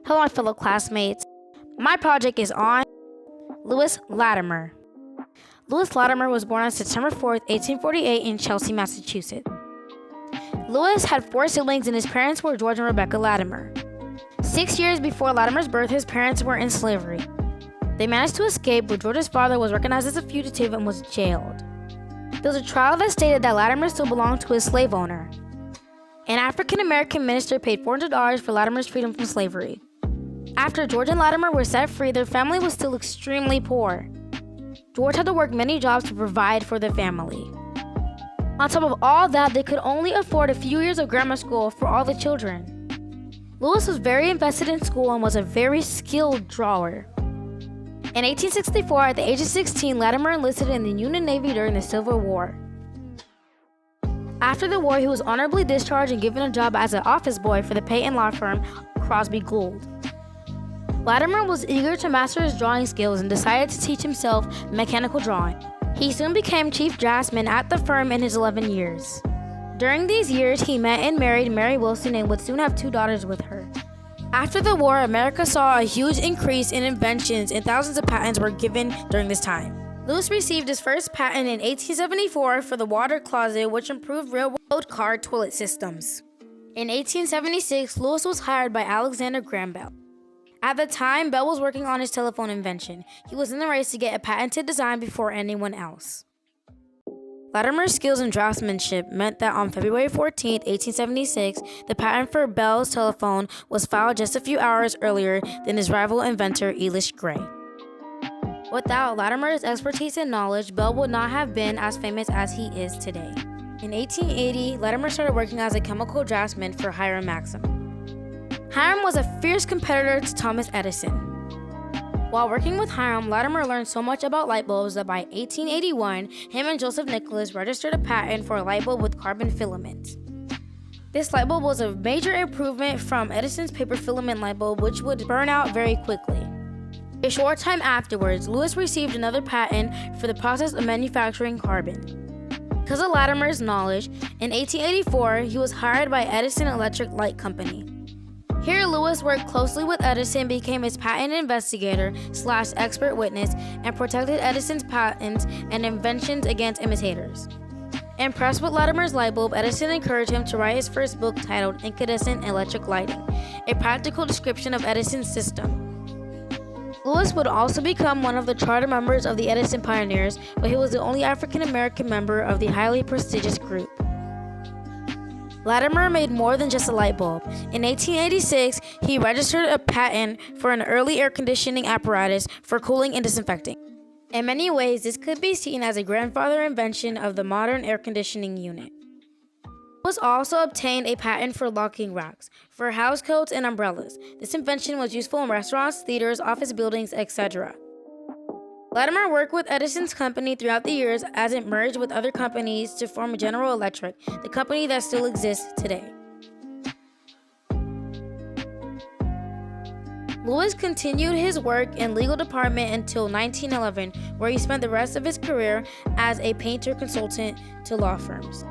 Hello, my fellow classmates. My project is on Lewis Latimer. Lewis Latimer was born on September 4th, 1848 in Chelsea, Massachusetts. Lewis had 4 siblings and his parents were George and Rebecca Latimer. 6 years before Latimer's birth, his parents were in slavery. They managed to escape, but George's father was recognized as a fugitive and was jailed. There was a trial that stated that Latimer still belonged to his slave owner. An African-American minister paid $400 for Latimer's freedom from slavery. After George and Latimer were set free, their family was still extremely poor. George had to work many jobs to provide for the family. On top of all that, they could only afford a few years of grammar school for all the children. Lewis was very invested in school and was a very skilled drawer. In 1864, at the age of 16, Latimer enlisted in the Union Navy during the Civil War. After the war, he was honorably discharged and given a job as an office boy for the patent law firm Crosby Gould. Latimer was eager to master his drawing skills and decided to teach himself mechanical drawing. He soon became chief draftsman at the firm in his 11 years. During these years, he met and married Mary Wilson and would soon have 2 daughters with her. After the war, America saw a huge increase in inventions and thousands of patents were given during this time. Lewis received his first patent in 1874 for the water closet, which improved railroad car toilet systems. In 1876, Lewis was hired by Alexander Graham Bell. At the time, Bell was working on his telephone invention. He was in the race to get a patented design before anyone else. Latimer's skills in draftsmanship meant that on February 14, 1876, the patent for Bell's telephone was filed just a few hours earlier than his rival inventor, Elish Gray. Without Latimer's expertise and knowledge, Bell would not have been as famous as he is today. In 1880, Latimer started working as a chemical draftsman for Hiram Maxim. Hiram was a fierce competitor to Thomas Edison. While working with Hiram, Latimer learned so much about light bulbs that by 1881, him and Joseph Nicholas registered a patent for a light bulb with carbon filament. This light bulb was a major improvement from Edison's paper filament light bulb, which would burn out very quickly. A short time afterwards, Lewis received another patent for the process of manufacturing carbon. Because of Latimer's knowledge, in 1884, he was hired by Edison Electric Light Company. Here, Lewis worked closely with Edison, became his patent investigator / expert witness, and protected Edison's patents and inventions against imitators. Impressed with Latimer's light bulb, Edison encouraged him to write his first book titled Incandescent Electric Lighting, a practical description of Edison's system. Lewis would also become one of the charter members of the Edison Pioneers, but he was the only African-American member of the highly prestigious group. Latimer made more than just a light bulb. In 1886, he registered a patent for an early air conditioning apparatus for cooling and disinfecting. In many ways, this could be seen as a grandfather invention of the modern air conditioning unit. Lewis also obtained a patent for locking racks, for housecoats and umbrellas. This invention was useful in restaurants, theaters, office buildings, etc. Latimer worked with Edison's company throughout the years as it merged with other companies to form General Electric, the company that still exists today. Lewis continued his work in legal department until 1911, where he spent the rest of his career as a painter consultant to law firms.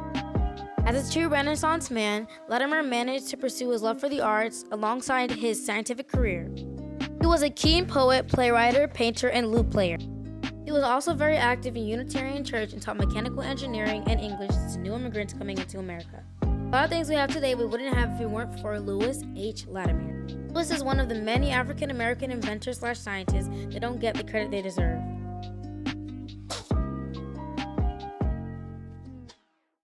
As a true Renaissance man, Latimer managed to pursue his love for the arts alongside his scientific career. He was a keen poet, playwright, painter, and lute player. He was also very active in Unitarian Church and taught mechanical engineering and English to new immigrants coming into America. A lot of things we have today we wouldn't have if it weren't for Lewis H. Latimer. Lewis is one of the many African-American inventors / scientists that don't get the credit they deserve.